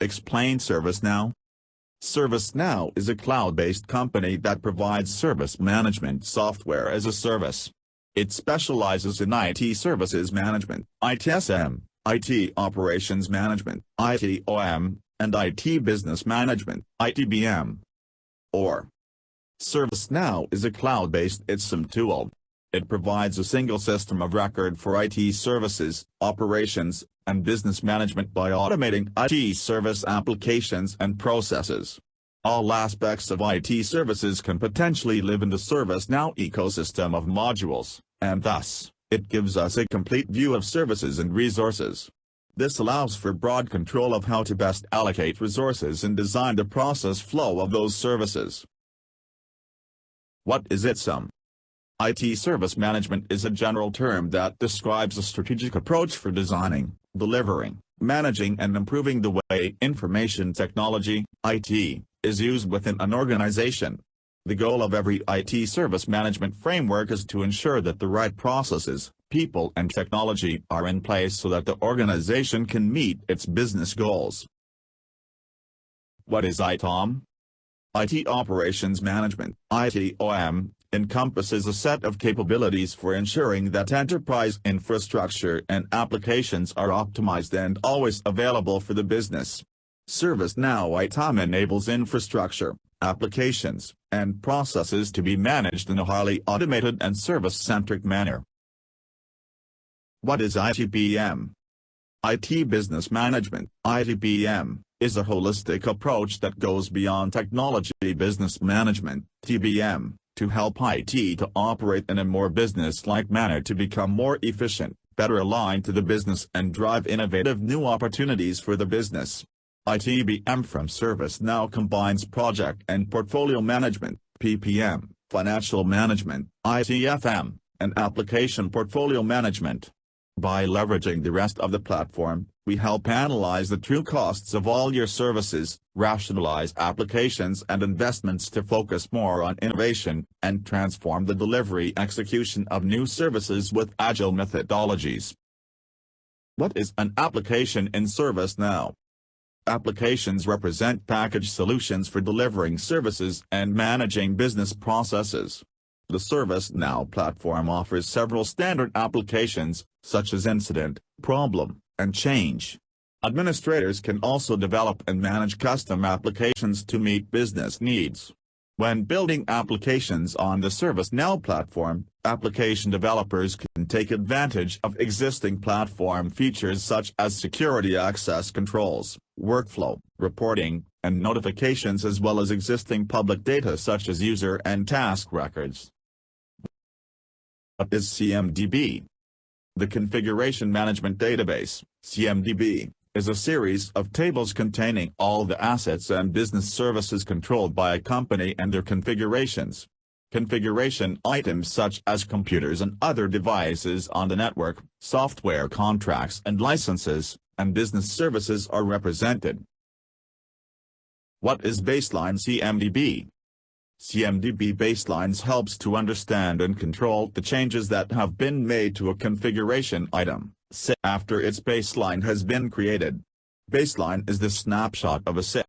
Explain ServiceNow. ServiceNow is a cloud-based company that provides service management software as a service. It specializes in IT services management, ITSM, IT operations management, ITOM, and IT business management, ITBM. Or ServiceNow is a cloud-based ITSM tool. It provides a single system of record for IT services, operations, and business management by automating IT service applications and processes. All aspects of IT services can potentially live in the ServiceNow ecosystem of modules, and thus, it gives us a complete view of services and resources. This allows for broad control of how to best allocate resources and design the process flow of those services. What is ITSM? IT service management is a general term that describes a strategic approach for designing, delivering, managing and improving the way information technology, IT, is used within an organization. The goal of every IT service management framework is to ensure that the right processes, people and technology are in place so that the organization can meet its business goals. What is ITOM? IT Operations Management, ITOM, encompasses a set of capabilities for ensuring that enterprise infrastructure and applications are optimized and always available for the business. ServiceNow ITOM enables infrastructure, applications, and processes to be managed in a highly automated and service-centric manner. What is ITBM? IT Business Management, ITBM, is a holistic approach that goes beyond technology business management, TBM, to help IT to operate in a more business-like manner to become more efficient, better aligned to the business and drive innovative new opportunities for the business. ITBM from ServiceNow combines project and portfolio management, PPM, financial management, ITFM, and application portfolio management. By leveraging the rest of the platform, we help analyze the true costs of all your services, rationalize applications and investments to focus more on innovation, and transform the delivery execution of new services with agile methodologies. What is an application in ServiceNow? Applications represent packaged solutions for delivering services and managing business processes. The ServiceNow platform offers several standard applications, such as incident, problem, and change. Administrators can also develop and manage custom applications to meet business needs. When building applications on the ServiceNow platform, application developers can take advantage of existing platform features such as security access controls, workflow, reporting, and notifications as well as existing public data such as user and task records. What is CMDB? The Configuration Management Database, CMDB, is a series of tables containing all the assets and business services controlled by a company and their configurations. Configuration items such as computers and other devices on the network, software contracts and licenses, and business services are represented. What is Baseline CMDB? CMDB baselines helps to understand and control the changes that have been made to a configuration item, say after its baseline has been created. Baseline is the snapshot of a SIP.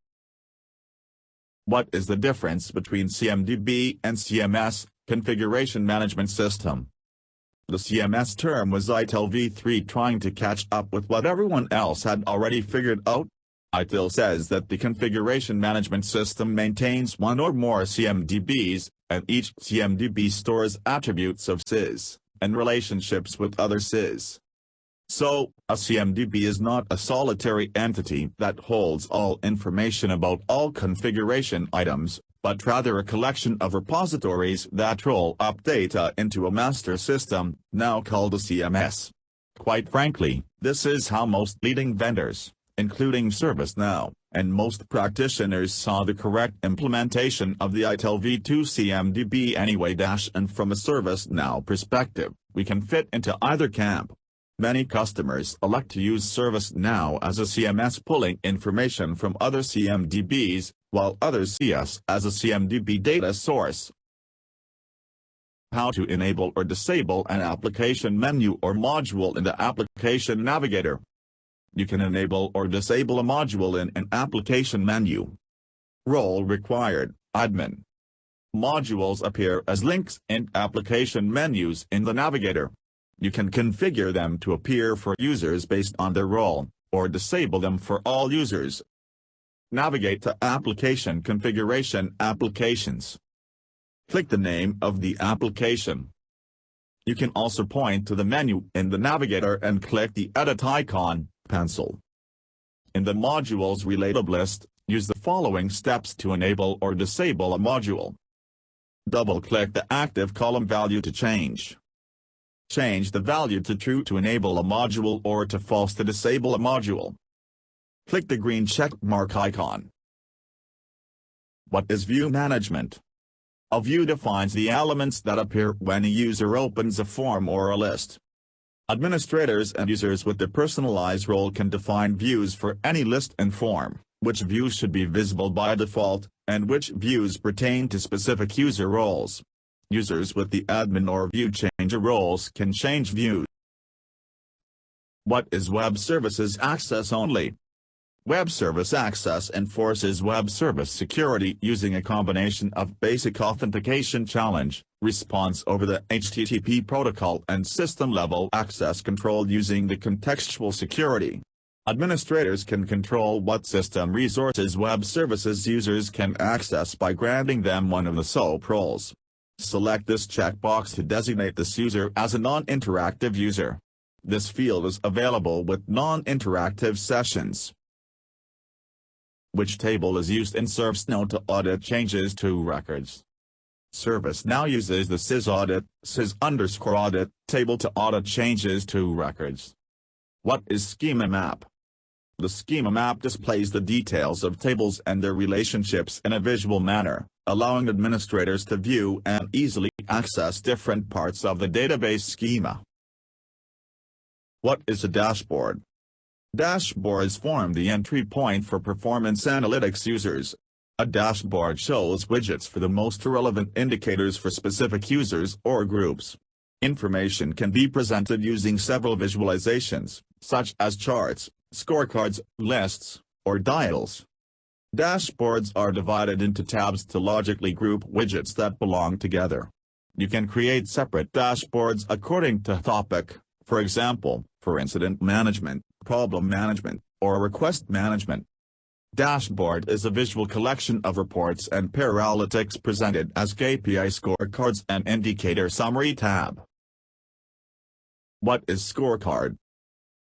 What is the difference between CMDB and CMS, Configuration Management System? The CMS term was ITIL v3 trying to catch up with what everyone else had already figured out. ITIL says that the configuration management system maintains one or more CMDBs, and each CMDB stores attributes of SIS, and relationships with other SIS. So, a CMDB is not a solitary entity that holds all information about all configuration items, but rather a collection of repositories that roll up data into a master system, now called a CMS. Quite frankly, this is how most leading vendors, including ServiceNow, and most practitioners saw the correct implementation of the ITIL v2 CMDB anyway. And from a ServiceNow perspective, we can fit into either camp. Many customers elect to use ServiceNow as a CMS pulling information from other CMDBs, while others see us as a CMDB data source. How to enable or disable an application menu or module in the application navigator. You can enable or disable a module in an application menu. Role required, admin. Modules appear as links in application menus in the navigator. You can configure them to appear for users based on their role, or disable them for all users. Navigate to Application Configuration Applications. Click the name of the application. You can also point to the menu in the navigator and click the Edit icon, pencil. In the Modules Related list, use the following steps to enable or disable a module. Double-click the active column value to change. Change the value to true to enable a module or to false to disable a module. Click the green check mark icon. What is view management? A view defines the elements that appear when a user opens a form or a list. Administrators and users with the personalized role can define views for any list and form, which views should be visible by default, and which views pertain to specific user roles. Users with the admin or view changer roles can change views. What is Web Services Access Only? Web Service Access enforces web service security using a combination of basic authentication challenge, response over the HTTP protocol and system-level access control using the contextual security. Administrators can control what system resources web services users can access by granting them one of the SOAP roles. Select this checkbox to designate this user as a non-interactive user. This field is available with non-interactive sessions. Which table is used in ServiceNow to audit changes to records? ServiceNow uses the sysaudit, sys_audit table to audit changes to records. What is schema map? The schema map displays the details of tables and their relationships in a visual manner, allowing administrators to view and easily access different parts of the database schema. What is a dashboard? Dashboards form the entry point for performance analytics users. A dashboard shows widgets for the most relevant indicators for specific users or groups. Information can be presented using several visualizations, such as charts, scorecards, lists, or dials. Dashboards are divided into tabs to logically group widgets that belong together. You can create separate dashboards according to topic, for example, for incident management, problem management, or request management. Dashboard is a visual collection of reports and paralytics presented as KPI scorecards and indicator summary tab. What is scorecard?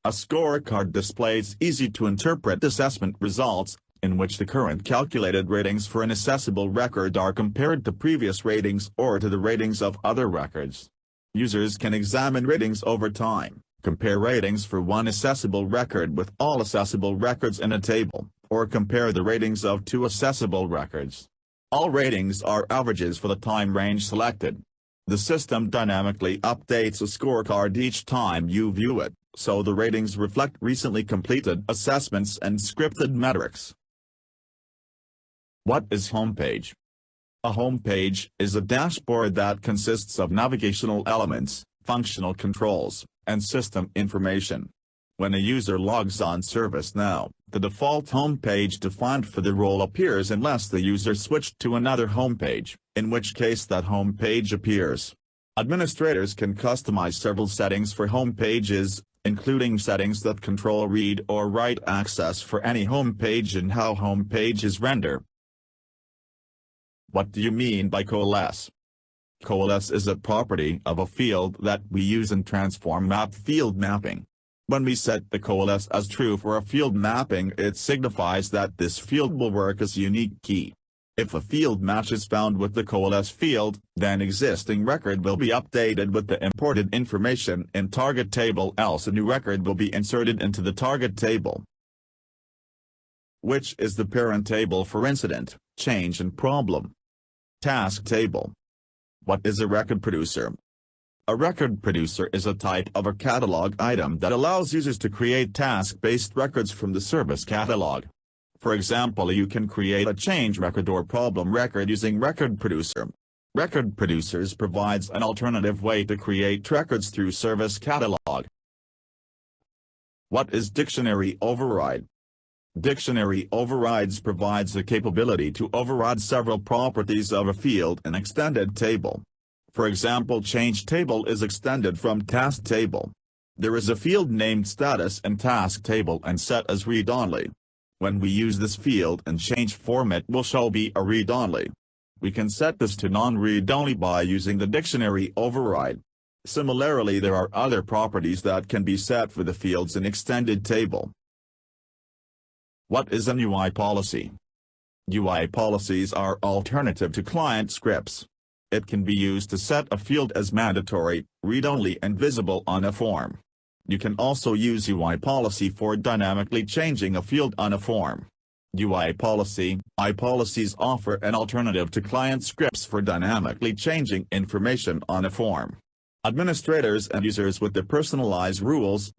A scorecard displays easy-to-interpret assessment results, in which the current calculated ratings for an assessable record are compared to previous ratings or to the ratings of other records. Users can examine ratings over time, compare ratings for one accessible record with all accessible records in a table, or compare the ratings of two accessible records. All ratings are averages for the time range selected. The system dynamically updates a scorecard each time you view it, so the ratings reflect recently completed assessments and scripted metrics. What is homepage? A homepage is a dashboard that consists of navigational elements, functional controls, and system information. When a user logs on ServiceNow, the default homepage defined for the role appears unless the user switched to another homepage, in which case that homepage appears. Administrators can customize several settings for homepages, including settings that control read or write access for any homepage and how homepages render. What do you mean by coalesce? Coalesce is a property of a field that we use in transform map field mapping. When we set the coalesce as true for a field mapping, it signifies that this field will work as a unique key. If a field match is found with the coalesce field, then existing record will be updated with the imported information in target table, else a new record will be inserted into the target table. Which is the parent table for incident, change and problem? Task table. What is a record producer? A record producer is a type of a catalog item that allows users to create task-based records from the service catalog. For example, you can create a change record or problem record using Record Producer. Record Producers provides an alternative way to create records through Service Catalog. What is dictionary override? Dictionary overrides provides the capability to override several properties of a field in extended table. For example, change table is extended from task table. There is a field named status in task table and set as read-only. When we use this field and change format will show be a read-only. We can set this to non-read-only by using the dictionary override. Similarly, there are other properties that can be set for the fields in extended table. What is an UI policy? UI policies are alternative to client scripts. It can be used to set a field as mandatory, read-only and visible on a form. You can also use UI policy for dynamically changing a field on a form. UI policies offer an alternative to client scripts for dynamically changing information on a form. Administrators and users with the personalize rules,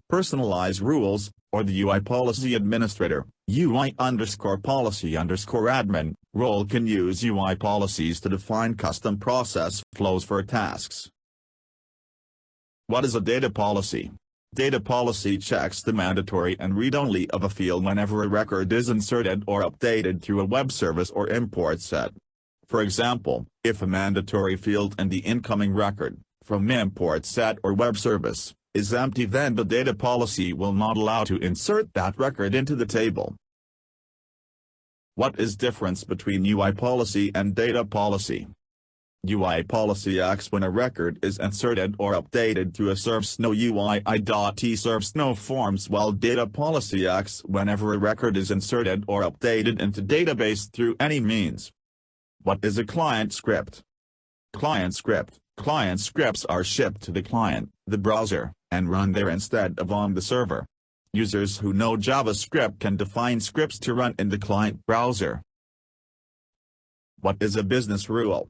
or the UI policy administrator, UI_policy_admin, role can use UI policies to define custom process flows for tasks. What is a data policy? Data policy checks the mandatory and read-only of a field whenever a record is inserted or updated through a web service or import set. For example, if a mandatory field in the incoming record, from import set or web service, is empty, then the data policy will not allow to insert that record into the table. What is difference between UI policy and data policy? UI policy acts when a record is inserted or updated through a ServiceNow UI.t ServiceNow forms, while data policy acts whenever a record is inserted or updated into database through any means. What is a client script? Client scripts are shipped to the client, the browser, and run there instead of on the server. Users who know JavaScript can define scripts to run in the client browser. What is a business rule?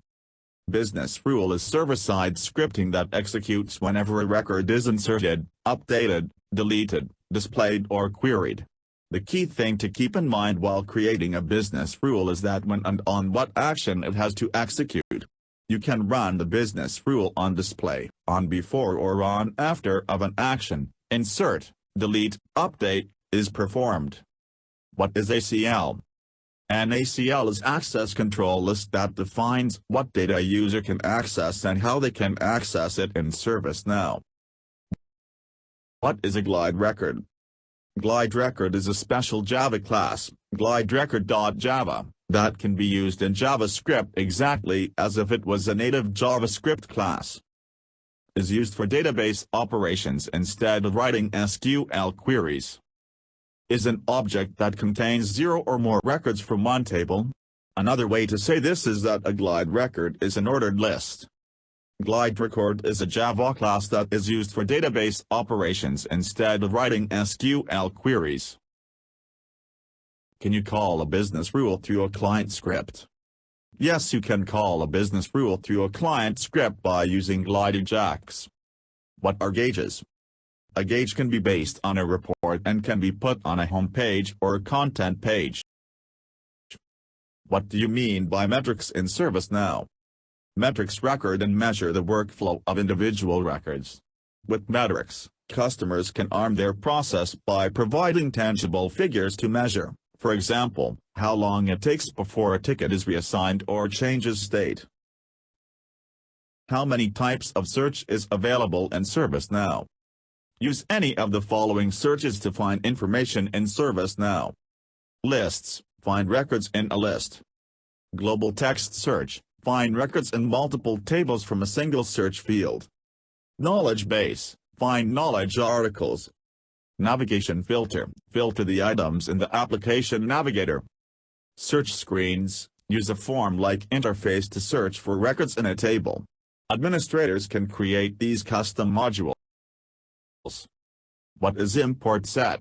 Business rule is server-side scripting that executes whenever a record is inserted, updated, deleted, displayed or queried. The key thing to keep in mind while creating a business rule is that when and on what action it has to execute. You can run the business rule on display, on before or on after of an action, insert, delete, update, is performed. What is ACL? An ACL is access control list that defines what data a user can access and how they can access it in ServiceNow. What is a glide record? Glide record is a special Java class, gliderecord.java, that can be used in JavaScript exactly as if it was a native JavaScript class. Is used for database operations instead of writing SQL queries. Is an object that contains 0 or more records from one table. Another way to say this is that a glide record is an ordered list. Glide record is a Java class that is used for database operations instead of writing SQL queries. Can you call a business rule through a client script? Yes, you can call a business rule through a client script by using glide Ajax. What are gauges? A gauge can be based on a report and can be put on a home page or a content page. What do you mean by metrics in ServiceNow? Metrics record and measure the workflow of individual records. With metrics, customers can arm their process by providing tangible figures to measure, for example, how long it takes before a ticket is reassigned or changes state. How many types of search is available in ServiceNow? Use any of the following searches to find information in ServiceNow. Lists, find records in a list. Global text search, find records in multiple tables from a single search field. Knowledge base, find knowledge articles. Navigation filter, filter the items in the application navigator. Search screens, use a form-like interface to search for records in a table. Administrators can create these custom modules. What is import set?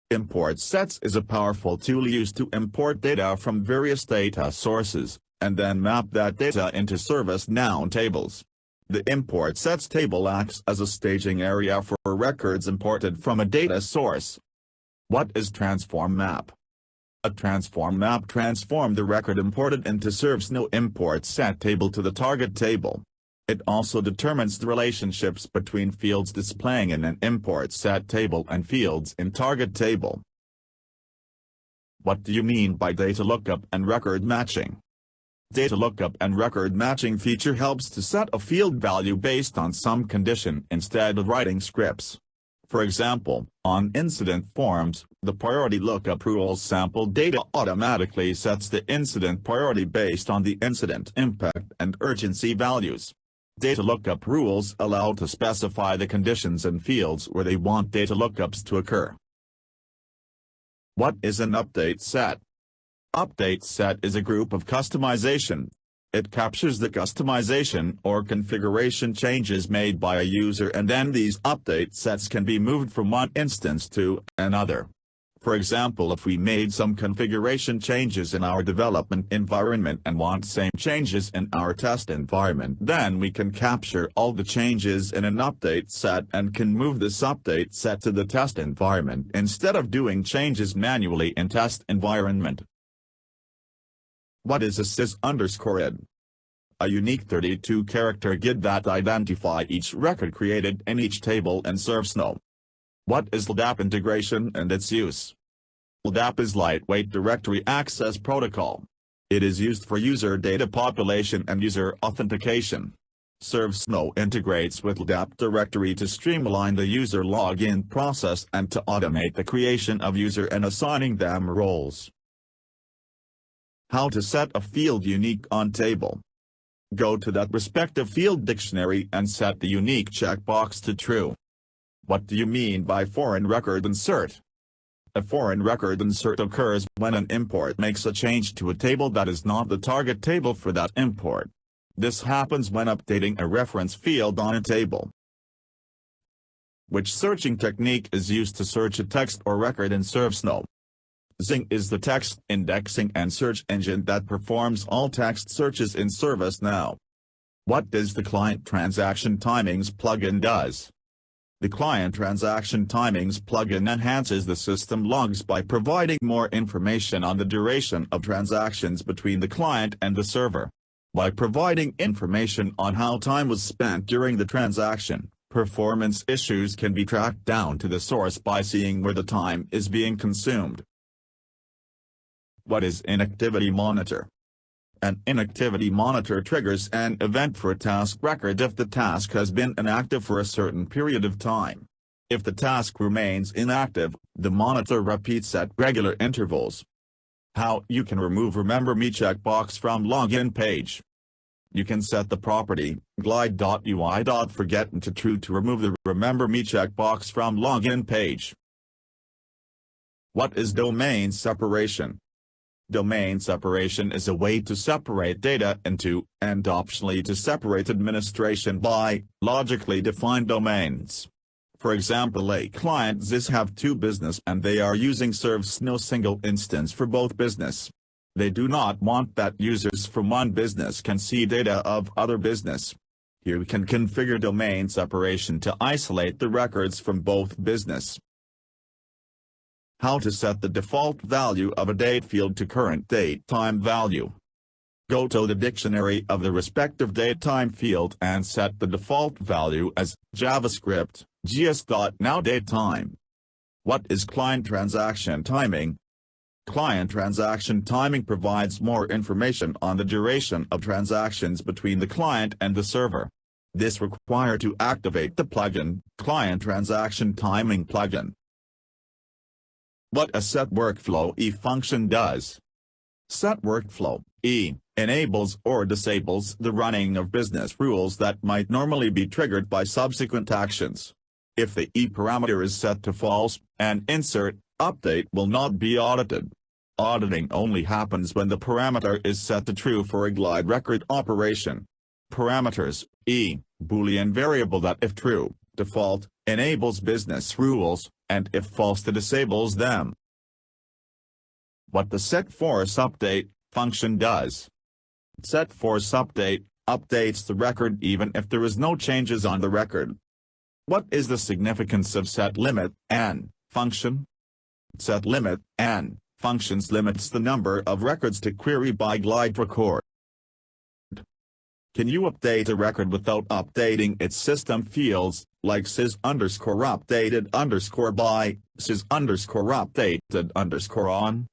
Import sets is a powerful tool used to import data from various data sources, and then map that data into ServiceNow tables. The import sets table acts as a staging area for records imported from a data source. What is transform map? A transform map transforms the record imported into ServiceNow import set table to the target table. It also determines the relationships between fields displaying in an import set table and fields in target table. What do you mean by data lookup and record matching? Data lookup and record matching feature helps to set a field value based on some condition instead of writing scripts. For example, on incident forms, the priority lookup rules sample data automatically sets the incident priority based on the incident impact and urgency values. Data lookup rules allow to specify the conditions and fields where they want data lookups to occur. What is an update set? Update set is a group of customization. It captures the customization or configuration changes made by a user, and then these update sets can be moved from one instance to another. For example, if we made some configuration changes in our development environment and want same changes in our test environment, then we can capture all the changes in an update set and can move this update set to the test environment instead of doing changes manually in test environment. What is a sys_id? A unique 32-character GID that identifies each record created in each table in ServiceNow. What is LDAP integration and its use? LDAP is Lightweight Directory Access Protocol. It is used for user data population and user authentication. ServiceNow integrates with LDAP directory to streamline the user login process and to automate the creation of user and assigning them roles. How to set a field unique on table. Go to that respective field dictionary and set the unique checkbox to true. What do you mean by foreign record insert? A foreign record insert occurs when an import makes a change to a table that is not the target table for that import. This happens when updating a reference field on a table. Which searching technique is used to search a text or record in ServiceNow? Zing is the text indexing and search engine that performs all text searches in ServiceNow. What does the Client Transaction Timings plugin does? The Client Transaction Timings plugin enhances the system logs by providing more information on the duration of transactions between the client and the server. By providing information on how time was spent during the transaction, performance issues can be tracked down to the source by seeing where the time is being consumed. What is Inactivity Monitor? An inactivity monitor triggers an event for a task record if the task has been inactive for a certain period of time. If the task remains inactive, the monitor repeats at regular intervals. How you can remove Remember Me checkbox from login page. You can set the property glide.ui.forget to true to remove the Remember Me checkbox from login page. What is domain separation? Domain separation is a way to separate data into, and optionally to separate administration by, logically defined domains. For example, a client ZIS have two business and they are using ServiceNow single instance for both business. They do not want that users from one business can see data of other business. Here we can configure domain separation to isolate the records from both business. How to set the default value of a date field to current date time value. Go to the dictionary of the respective date time field and set the default value as JavaScript, gs.now date time. What is client transaction timing? Client transaction timing provides more information on the duration of transactions between the client and the server. This requires to activate the plugin, Client Transaction Timing plugin. What a set workflow function does. Set workflow enables or disables the running of business rules that might normally be triggered by subsequent actions. If the parameter is set to false, an insert update will not be audited. Auditing only happens when the parameter is set to true for a glide record operation. Parameters Boolean variable that if true, default, enables business rules, and if false disables them. What the setForce update function does. setForce update updates the record even if there is no changes on the record. What is the significance of setLimit and function? setLimit and functions limits the number of records to query by glide record. Can you update a record without updating its system fields, like sys_updated_by, sys_updated_on?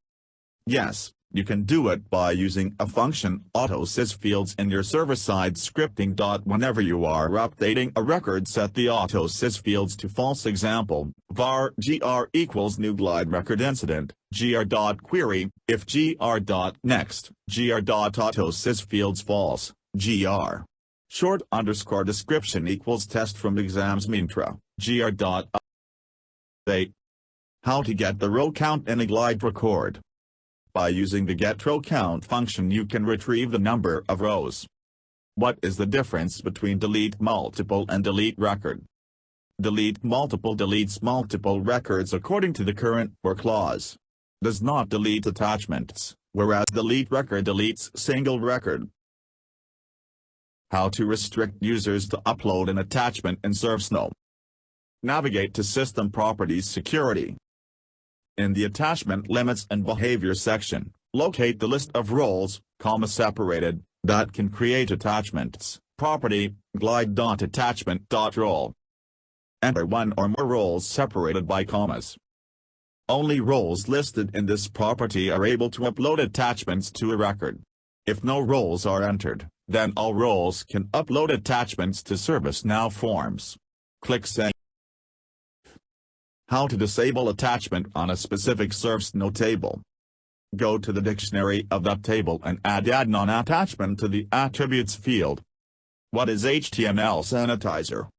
Yes, you can do it by using a function auto_sys_fields in your server-side scripting. Whenever you are updating a record, set the auto_sys_fields to false. Example, var gr equals new glide record incident, gr.query, if gr.next, gr.auto_sys_fields false, gr. Short underscore description equals test from exams mintra, gr.update. How to get the row count in a glide record. By using the getRowCount function, you can retrieve the number of rows. What is the difference between delete multiple and delete record? Delete multiple deletes multiple records according to the current or clause. Does not delete attachments, whereas delete record deletes single record. How to restrict users to upload an attachment in ServiceNow. Navigate to System Properties Security. In the Attachment Limits and Behavior section, locate the list of roles, comma-separated, that can create attachments, property, glide.attachment.role. Enter one or more roles separated by commas. Only roles listed in this property are able to upload attachments to a record. If no roles are entered, then all roles can upload attachments to ServiceNow forms. Click Save. How to disable attachment on a specific ServiceNow table. Go to the dictionary of that table and add non-attachment to the attributes field. What is HTML sanitizer?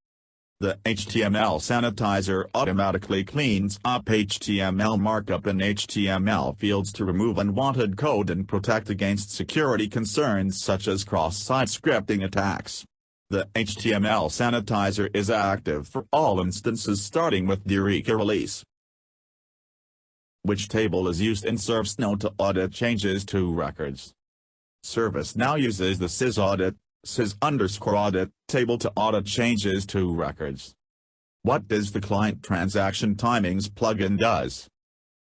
The HTML sanitizer automatically cleans up HTML markup in HTML fields to remove unwanted code and protect against security concerns such as cross-site scripting attacks. The HTML sanitizer is active for all instances starting with the Eureka release. Which table is used in ServiceNow to audit changes to records? ServiceNow uses the sysaudit, sys_audit table to audit changes to records. What does the Client Transaction Timings plugin does?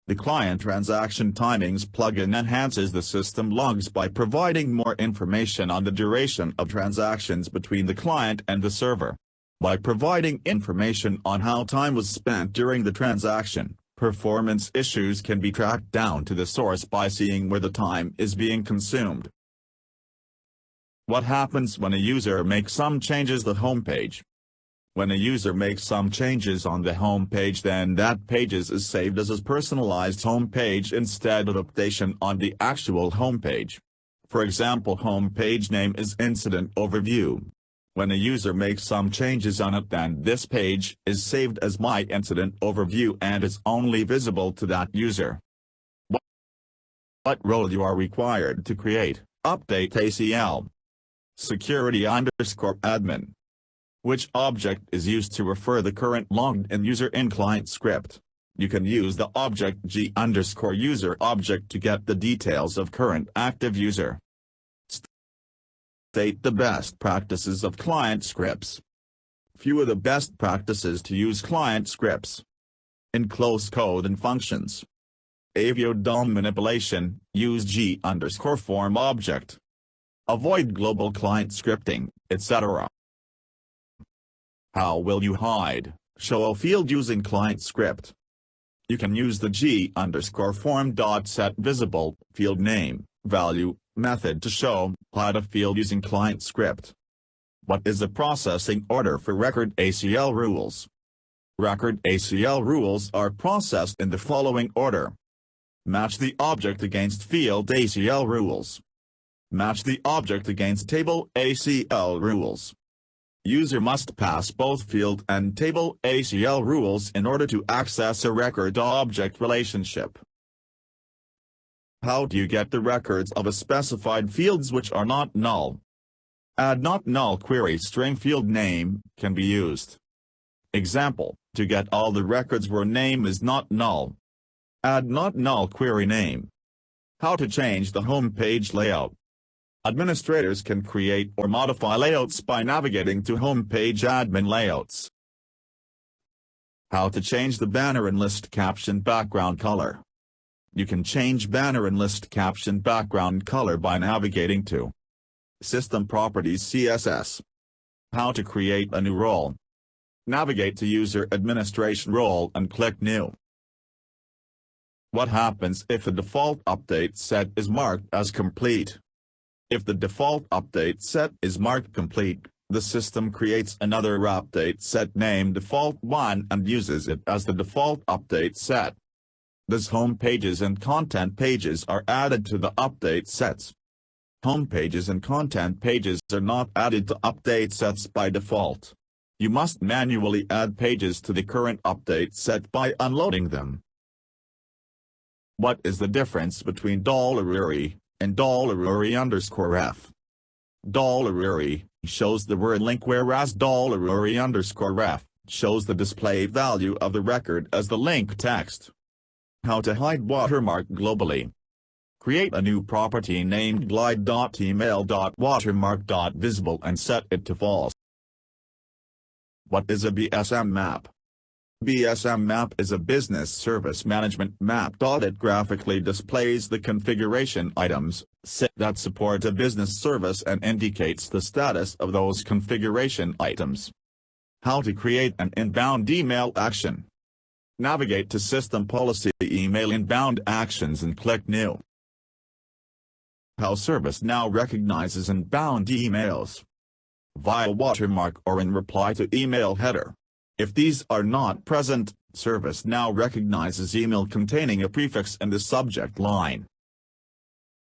The Client Transaction Timings plugin enhances the system logs by providing more information on the duration of transactions between the client and the server. By providing information on how time was spent during the transaction, performance issues can be tracked down to the source by seeing where the time is being consumed. What happens when a user makes some changes to the homepage? When a user makes some changes on the home page, then that page is saved as a personalized home page instead of updation on the actual home page. For example, home page name is Incident Overview. When a user makes some changes on it, then this page is saved as My Incident Overview and is only visible to that user. What role you are required to create, update ACL. Security_admin. Which object is used to refer the current logged-in user in client script? You can use the object g_user object to get the details of current active user. State the best practices of client scripts. Few of the best practices to use client scripts. Enclose code and functions. Avoid DOM manipulation, use g_form object. Avoid global client scripting, etc. How will you hide, show a field using client script? You can use the g_form.setVisible field name, value, method to show, hide a field using client script. What is the processing order for record ACL rules? Record ACL rules are processed in the following order. Match the object against field ACL rules. Match the object against table ACL rules. User must pass both field and table ACL rules in order to access a record-object relationship. How do you get the records of a specified fields which are not null? Add not null query string field name can be used. Example, to get all the records where name is not null. Add not null query name. How to change the home page layout. Administrators can create or modify layouts by navigating to Homepage Admin Layouts. How to change the banner and list caption background color. You can change banner and list caption background color by navigating to System Properties CSS. How to create a new role. Navigate to User Administration role and click New. What happens if the default update set is marked as complete? If the default update set is marked complete, the system creates another update set named Default1 and uses it as the default update set. Thus home pages and content pages are added to the update sets. Home pages and content pages are not added to update sets by default. You must manually add pages to the current update set by unloading them. What is the difference between $URI and $URI_F? $URI shows the word link, whereas $URI_F shows the display value of the record as the link text. How to hide watermark globally. Create a new property named glide.email.watermark.visible and set it to false. What is a BSM map? BSM map is a business service management map. It graphically displays the configuration items that support a business service and indicates the status of those configuration items. How to create an inbound email action. Navigate to System Policy Email Inbound Actions and click New. How ServiceNow recognizes inbound emails. Via watermark or in reply to email header. If these are not present, ServiceNow recognizes email containing a prefix in the subject line.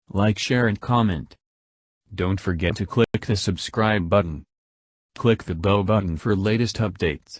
Like, share and comment. Don't forget to click the subscribe button. Click the bell button for latest updates.